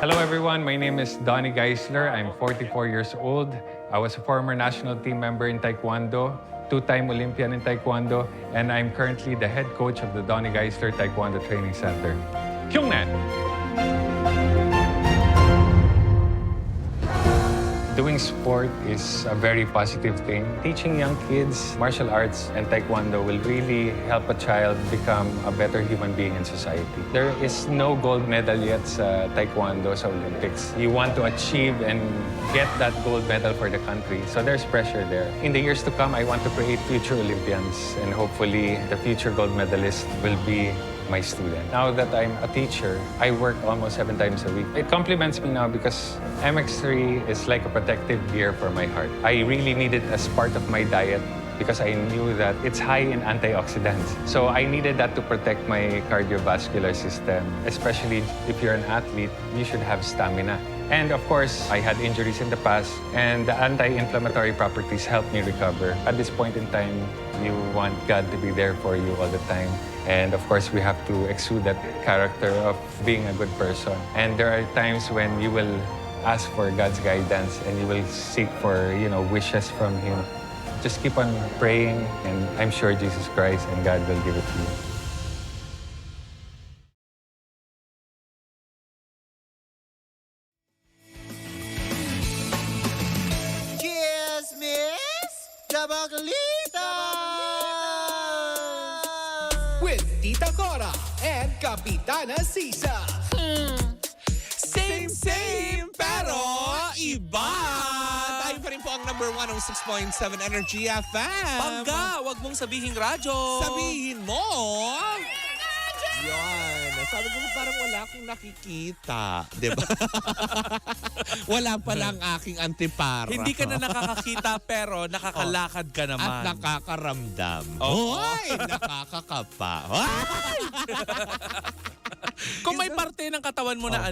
Hello everyone, my name is Donnie Geisler. I'm 44 years old. I was a former national team member in Taekwondo, two-time Olympian in Taekwondo, and I'm currently the head coach of the Donnie Geisler Taekwondo Training Center. Kyungnan! Doing sport is a very positive thing. Teaching young kids martial arts and taekwondo will really help a child become a better human being in society. There is no gold medal yet sa taekwondo sa Olympics. You want to achieve and get that gold medal for the country, so there's pressure there. In the years to come, I want to create future Olympians, and hopefully the future gold medalist will be my student. Now that I'm a teacher, I work almost 7 times a week. It complements me now because MX3 is like a protective gear for my heart. I really need it as part of my diet because I knew that it's high in antioxidants. So I needed that to protect my cardiovascular system. Especially if you're an athlete, you should have stamina. And of course, I had injuries in the past, and the anti-inflammatory properties helped me recover. At this point in time, you want God to be there for you all the time. And of course, we have to exude that character of being a good person. And there are times when you will ask for God's guidance and you will seek for, wishes from Him. Just keep on praying, and I'm sure Jesus Christ and God will give it to you. Cheers, Miss Dabaglita! With Tita Cora and Kapitana Sisa. Same, pero iba. Tayo pa rin po ang number 1 ng 6.7 Energy FM. Bangga! Huwag mong sabihin radyo! Sabihin mo! Yan. Sabi ko parang wala akong nakikita. Diba? Wala palang aking antipara. Hindi ka na nakakakita pero nakakalakad ka naman. At nakakaramdam. Oo. Hoy! Nakakakapa. Kung may parte ng katawan mo na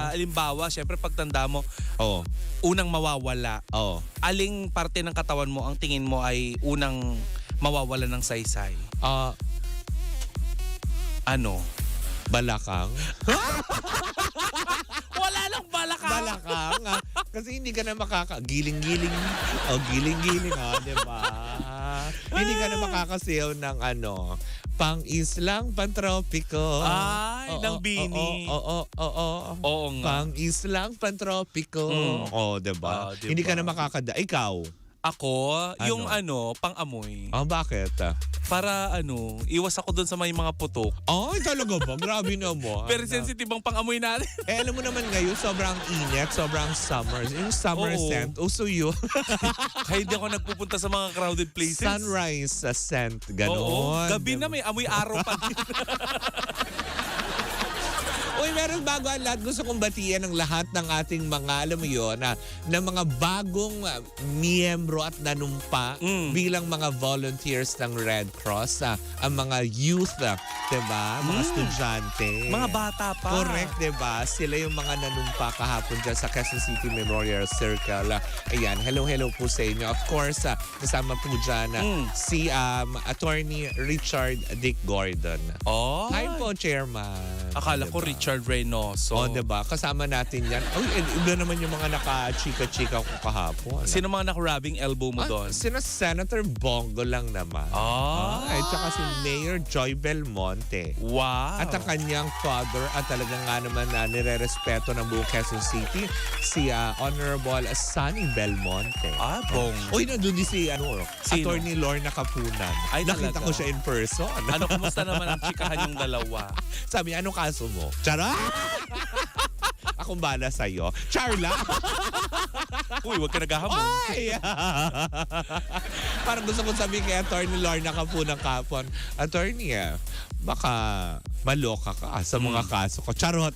halimbawa, syempre pagtanda mo, unang mawawala. Aling parte ng katawan mo ang tingin mo ay unang mawawala ng saysay? Ano? Balakang. Wala lang balakang. Balakang. Kasi hindi ka na giling-giling. Giling-giling, diba? Hindi ka na makakasayaw ng pang-islang pantropiko. Ay, ng Bini. Oo nga. Pang-islang pantropiko. Diba? Diba? Hindi ka na Ikaw? Ako, yung pang-amoy. Bakit? Para iwas ako doon sa may mga putok. Ay, talaga ba? Grabe naman. Very sensitive ang pang-amoy natin. Alam mo naman ngayon, sobrang init, sobrang summer. Yung summer scent, uso yun. Kaya hindi ako nagpupunta sa mga crowded places. Sunrise scent, gano'n. Oo, gabi na may amoy araw pa din. Uy, meron bago ang lahat. Gusto kong batiyan ng lahat ng ating mga, alam mo yun, na mga bagong miyembro at nanumpa bilang mga volunteers ng Red Cross. Ang mga youth, diba? Mga estudyante. Mga bata pa. Correct, diba? Sila yung mga nanumpa kahapon dyan sa Quezon City Memorial Circle. Ayan, hello po sa inyo. Of course, kasama po dyan si Attorney Richard Dick Gordon. Oh. Hi po, Chairman. Akala ko Richard Reynoso. Diba? Kasama natin yan. Iba naman yung mga naka-chika-chika ko kahapon. Sino mga naka-rubbing elbow mo doon? Sina Senator Bongo lang naman. At saka si Mayor Joy Belmonte. Wow. At ang kanyang father at talagang nga naman na nire-respeto ng buong Quezon City, si Honorable Sunny Belmonte. Bong. Uy, nandun din si Attorney Lorna Kapunan. Ay, nakita talaga? ko siya in person. Kumusta naman ang chikahan yung dalawa? Sabi niya, anong kaso mo? Charot! Akong bala sa'yo. Charla! Uy, huwag ka naghahamon. Ay! Parang gusto kong sabihin kay Attorney Lorna Kapunan kapon. Attorney, baka maloka ka sa mga kaso ko. Charot!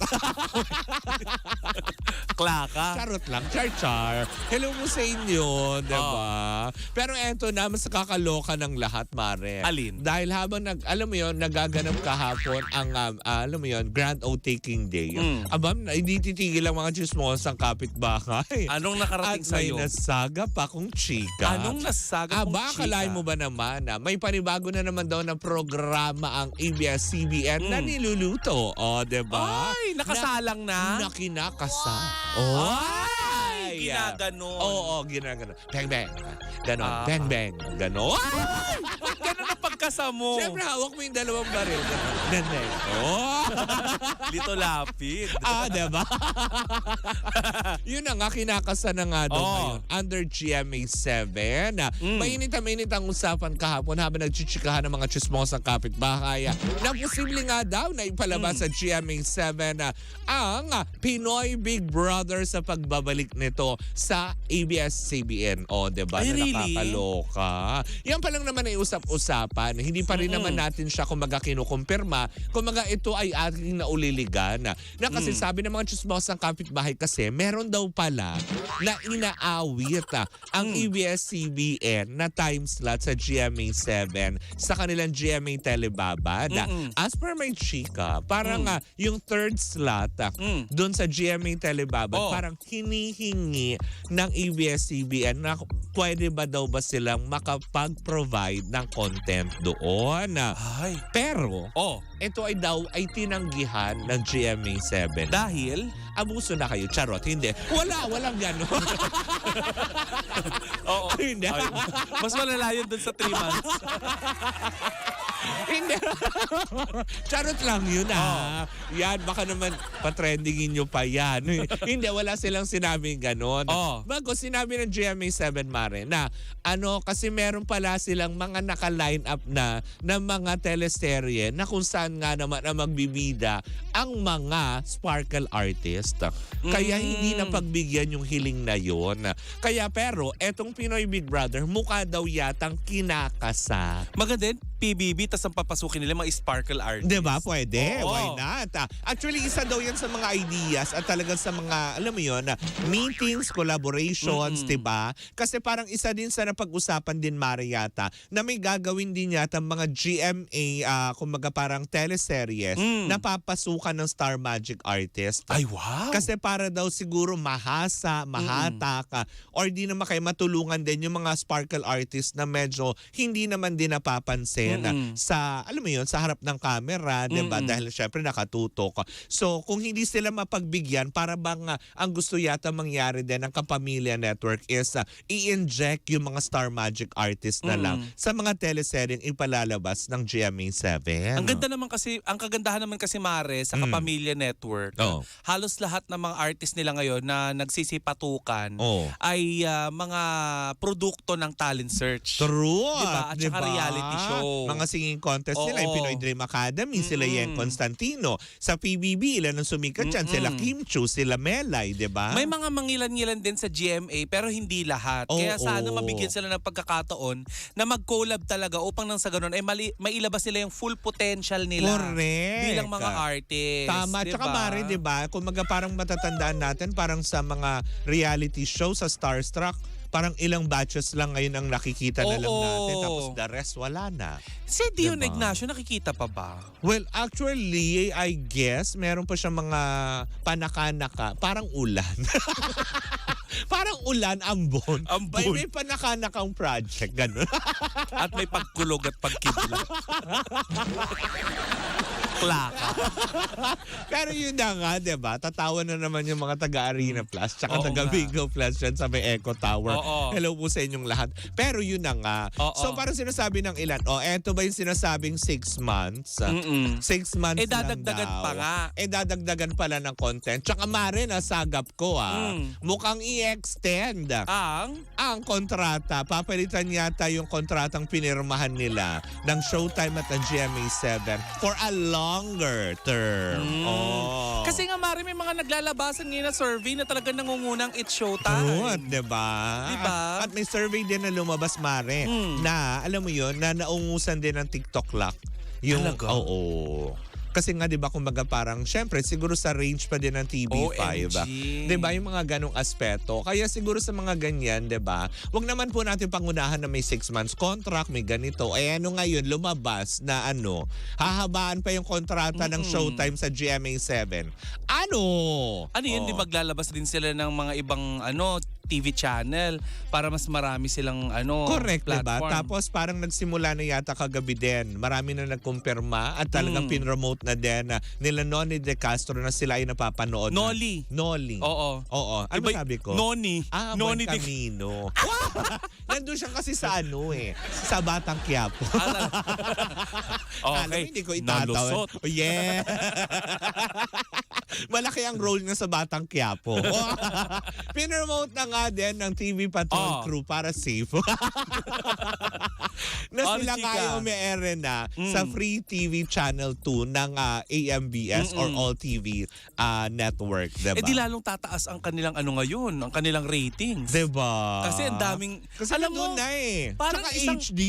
Klaka. Charot lang. Char-char. Hello mo sa inyo, diba? Pero eto na, mas kakaloka ng lahat, Mare. Alin? Dahil habang alam mo yun, nagaganap kahapon ang, alam mo yun, Grand O-Taking Day. Hindi titigil ang mga chismosang kapitbahay. Anong nakarating At may sa'yo? nasaga pa kong chika. Anong nasaga kong chika? Akalain mo ba naman na may panibago na naman daw na programa ang ABS-CBN na na niluluto. O, diba? Ay, nakasalang na? Na kinakasa. Oh. Ay, ginaganon. Oo, ginaganon. Bang, bang. Ganon. Bang, bang. Ganon. Ba't ganun ang pagkasa mo? Siyempre, hawak mo yung dalawang baril. Bang, bang. Oh. Lito lapid. Diba? Yun na nga, kinakasa na nga daw Oh. ngayon. Under GMA7. Mainit ang usapan kahapon habang nagchichikahan ng mga chismosang kapitbahay na posible nga daw na ipalabas sa GMA7 ang Pinoy Big Brother sa pagbabalik nito sa ABS-CBN. O, diba? Ay, Na really? nakakaloka. Yan pa lang naman ay usap-usapan. Hindi pa rin naman natin siya kumaga kinukumpirma. Kumaga ito ay ating nauliligan. Na kasi sabi ng mga chismosang kapitbahay kasi meron daw pala na inaawit ang ABS-CBN na time slot sa GMA7 sa kanilang GMA Telebabad. As per my chika, parang yung third slot doon sa GMA Telebabad, Oh. parang hinihingi ng ABS-CBN na pwede ba daw ba silang makapag-provide ng content doon. Ay. Pero, Oh, ito ay daw ay tinanggihan ng GMA7. dahil? Abuso na kayo. Charot. Hindi. Walang gano'n. Oo. Hindi. Ay, mas malala yun dun sa 3 months. Hindi. Charot lang yun Yan, baka naman patrendingin nyo pa yan. Hindi, wala silang sinabing gano'n. Oh. Bago sinabi ng GMA7 Mare na kasi meron pala silang mga naka-line up na ng mga teleserye na kung saan nga naman na magbibida ang mga sparkle artist. Kaya hindi na pagbigyan yung hiling na yon. Kaya pero, etong Pinoy Big Brother mukha daw yatang kinakasa. Maganda din, PBB, tas ang papasukin nila mga sparkle artists. Diba? Pwede. Oo. Why not? Actually, isa daw yan sa mga ideas at talagang sa mga, alam mo yun, meetings, collaborations, diba? Kasi parang isa din sa napag-usapan din, Mara, yata, na may gagawin din yata mga GMA, kumbaga parang teleseries na papasukan ng Star Magic artist. Ay, wow! Kasi para daw siguro mahatak, or di naman kayo matulungan din yung mga sparkle artists na medyo hindi naman din napapansin sa, alam mo yun, sa harap ng camera, diba? Dahil syempre nakatutok. So, kung hindi sila mapagbigyan, para bang ang gusto yata mangyari din ng Kapamilya Network is i-inject yung mga Star Magic artists na lang sa mga teleseryeng ipalalabas ng GMA7. Ang ganda naman kasi, ang kagandahan naman kasi, Mare, sa Kapamilya Network, Oh. halos lahat ng mga artist nila ngayon na nagsisipatukan ay mga produkto ng talent search. True. Diba? At saka reality show. Mga singing contest nila, yung Oo. Pinoy Dream Academy, sila Yen Constantino. Sa PBB, ilan ang sumikat dyan? Sila Kim Chu, sila Melay, diba? May mga mangilan-ngilan din sa GMA pero hindi lahat. Kaya sana mabigyan sila ng pagkakataon na mag-collab talaga upang nang sa ganun ay mailabas nila yung full potential nila. Correct. Bilang mga artist. Tama. Diba? Tsaka Mare, diba? Kung parang matatandaan natin, parang sa mga reality show sa Starstruck, parang ilang batches lang ngayon ang nakikita na lang Oo. natin. Tapos the rest, wala na. Si Dion Diba? Ignacio, nakikita pa ba? Well, actually, I guess, meron pa siyang mga panakanaka. Parang ulan. Parang ulan, ambon. Ambon. May panakanakang project, gano'n. At may pagkulog at pagkidlat. Plaka. Pero yun na nga, diba? Tatawa na naman yung mga taga-Arena Plus tsaka Oo taga-Bingo Plus dyan sa may Echo Tower. Oo. Hello po sa inyong lahat. Pero yun na nga. Oo. So parang sinasabi ng ilan, eto ba yung sinasabing 6 months? 6 months lang dadagdagan daw. pa nga. Dadagdagan pala ng content. Tsaka Mare, nasagap ko mukhang i-extend ang kontrata. Papalitan yata yung kontratang pinirmahan nila ng Showtime at ng GMA7 for a longer term. Kasi nga, Mari, may mga naglalabasan ngayon na survey na talagang nangungunang it's showtime. Good, diba? Diba? At may survey din na lumabas, Mare, na, alam mo yun, na naungusan din ng TikTok lock. Yung, Talaga? Oo. Kasi nga, di ba, kumbaga parang, syempre, siguro sa range pa din ng TV5. OMG. Di ba, yung mga ganong aspeto. Kaya siguro sa mga ganyan, di ba, wag naman po natin pangunahan na may 6 months contract, may ganito. Ano ngayon, lumabas na hahabaan pa yung kontrata ng Showtime sa GMA7. Ano Ano yun, di maglalabas din sila ng mga ibang TV channel para mas marami silang Correct, diba? platform. Tapos parang nagsimula na yata kagabi din. Marami na nagkumpirma at talagang pinromote na din nila Noni De Castro na sila ay napapanood. Noli. Noli. Oo. Ano Iba- sabi ko? Noni. Noni Noni de- Camino. Nandun siya kasi sa sa Batang Quiapo. Alam mo, hindi ko itatawa. Nalusot. Oh, yeah. Malaki ang role niya sa Batang Quiapo. Pinromote na nga din ng TV Patrol crew para safe. Na sila chika. kaya umiere na sa Free TV Channel 2 ng AMBS or All TV network. Diba? Di lalong tataas ang kanilang ngayon, ang kanilang ratings. Diba? Kasi ang daming... Kasi alam nandun mo, na parang Tsaka isang- HD.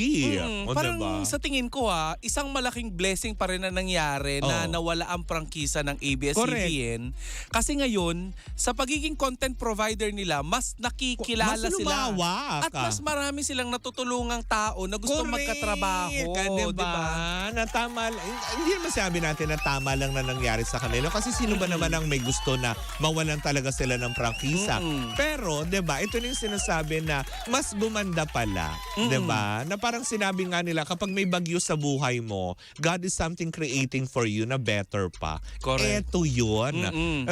O, parang diba? sa tingin ko isang malaking blessing pa rin na nangyari na nawala ang prangkisa ng ABS-CBN. Kasi ngayon, sa pagiging content provider nila, mas nakikilala Mas sila. lumawak. At mas marami silang natutulungang tao na gusto magkatrabaho. Diba? Na tama, hindi naman sabi natin na tama lang na nangyari sa kanila. Kasi sino ba naman ang may gusto na mawalan talaga sila ng prangkisa? Pero, diba, ito na yung sinasabi na mas gumanda pala. Diba? Na parang sinabi nga nila, kapag may bagyo sa buhay mo, God is something creating for you na better pa. Correct. Eto yun.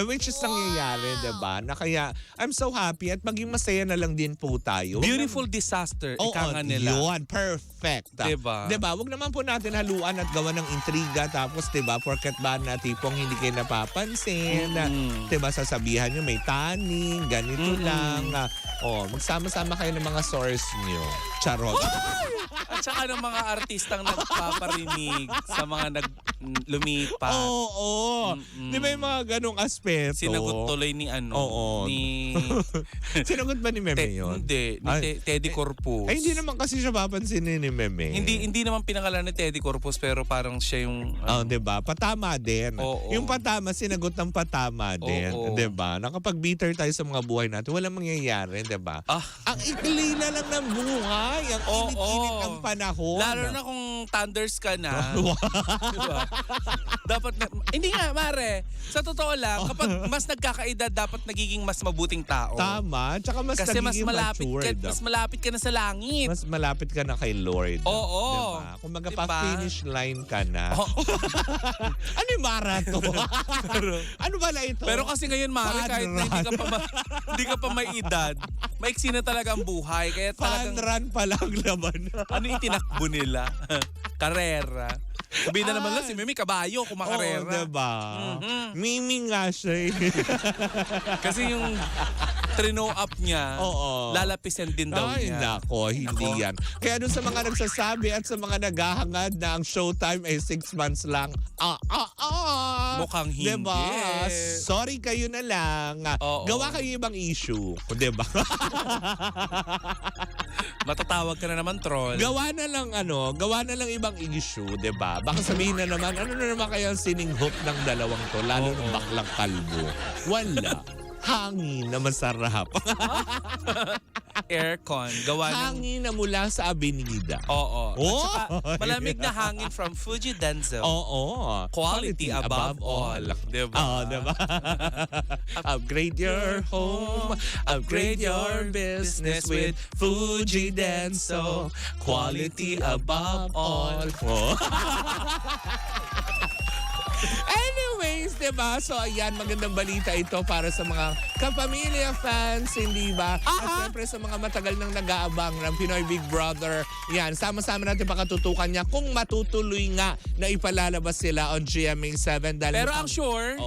Which is nangyayari, diba? Na kaya, I'm so happy at maging masaya na lang din po tayo. Beautiful disaster, ika nga nila. Yun, perfect. Diba? Diba? Huwag naman po natin haluan at gawa ng intriga tapos, diba, porket ba na tipong hindi kayo napapansin, diba, sasabihan nyo may taning, ganito lang. Magsama-sama kayo ng mga source nyo. Charot. At saka ng mga artistang nagpaparinig sa mga lumipat. Oo. Di ba yung mga ganong aspeto? Sinagot tuloy ni ni... Sinagot ba ni Meme yun? Hindi. Ni Teddy Corpus. Ay, hindi naman kasi siya papansinin ni Meme. Hindi naman pinangalan ni Teddy Corpus pero parang siya yung... Diba? Patama din. Oo. Yung patama, sinagot ng patama din. Oo. Diba? Na kapag bitter tayo sa mga buhay natin, walang mangyayari, diba? Ang ikli na lang ng buhay. Ang init-init ang panahon. Lalo na kung thunders ka na. Diba? Dapat na... Hindi nga, Mare. Sa totoo lang, kapag mas nagkakaedad, dapat nagiging mas mabuting tao. Tama. Tsaka mas Kasi mas nagiging malapit matured. mas malapit ka na sa langit. Mas malapit ka na kay Lord. Oo. Diba? Kung Diba? magpa-finish line ka na. Ano yung marathon? Ano ba ito? Pero kasi ngayon, Mare, kahit na hindi ka pa may edad, maiksi na talaga ang buhay. Kaya Fun talagang, run pa lang laban. ano yung tinakbo nila? Karera. Sabihin na naman lang si Mimi, kabayo, kumakarera. Oo, diba? Mimi nga siya eh. Kasi yung trino up niya, lalapisan din daw Ay, niya. nako, hindi yan. Kaya dun sa mga nagsasabi at sa mga naghahangad na ang showtime ay 6 months lang, Mukhang hindi. Diba? Sorry kayo na lang. Oo. Gawa kayo ibang issue. Diba? Matatawag ka na naman, troll. gawa na lang ibang issue, 'di ba? Baka sabihin na naman, ano na naman kaya ang sininghook ng dalawang to, lalo ng baklang kalbo. Wala. Hangin na masarap. Aircon. Gawa ng... Hangin na mula sa abenida. Oo. Oh! At saka, malamig na hangin from Fuji Denso. Oo. Quality above all. Diba? Diba? Upgrade your home. Upgrade your business with Fuji Denso. Quality above all. Oh. Anyways, diba? So ayan, magandang balita ito para sa mga kapamilya fans, hindi ba? At syempre sa mga matagal nang nag-aabang ng Pinoy Big Brother. Yan, sama-sama natin pakatutukan niya kung matutuloy nga na ipalalabas sila on GMA7. Pero ang sure,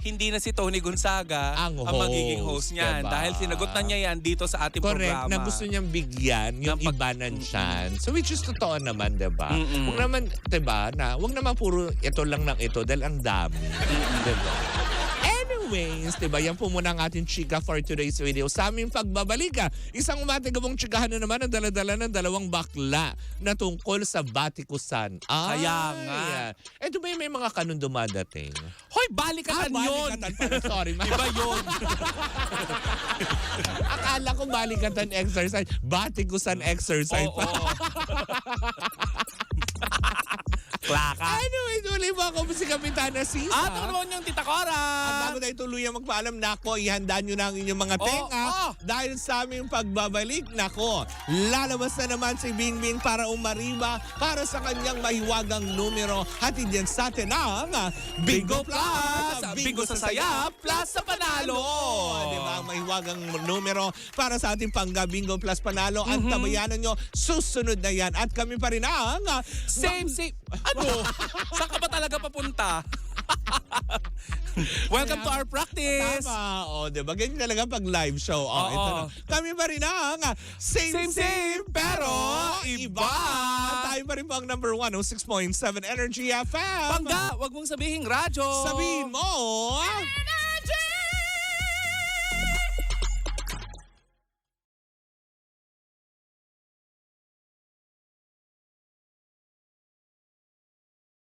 hindi na si Tony Gonzaga ang magiging host niyan. Diba? Dahil sinagot na niya yan dito sa ating Correct, programa. na gusto niyang bigyan yung iba ng chance. So which is totoo naman, diba? Huwag naman, diba, na huwag naman puro ito lang ng ito dahil ang dami. Diba? Anyways, diba, yan po muna ang ating chika for today's video. Sa aming pagbabalik, isang umatigabong chikahan na naman ang dala-dala ng dalawang bakla na tungkol sa batikusan. Kaya nga. Ito ba yung may mga kanun dumadating? Hoy, balikatan yun! Balikatan pala. Sorry. Iba yun. Akala ko balikatan exercise. Batikusan exercise. Oo. Klaka. Anyway, tuloy mo ako si Kapitana Sisa. At ako naman yung Tita Cora. At bago tayo tuluyan magpaalam, nako, ihanda nyo na ang inyong mga tenga dahil sa aming pagbabalik, nako, lalabas na naman si Bingbing para umariba para sa kanyang mahiwagang numero. Hatid yan sa atin ang Bingo Plus! Bingo sa saya, plus sa panalo! Diba? Ang mahiwagang numero para sa ating pangga Bingo Plus panalo. Ang tabayanan nyo, susunod na yan. At kami pa rin ang Same. Ano? Saan ka ba talaga papunta? Welcome to our practice. Tama. O, diba? Ganyan talaga pag live show. O, ito na. Kami pa rin ang same, pero iba. Tayo pa rin po ang number 106.7 Energy FM. Pangga, wag mong sabihin radyo. Sabihin mo.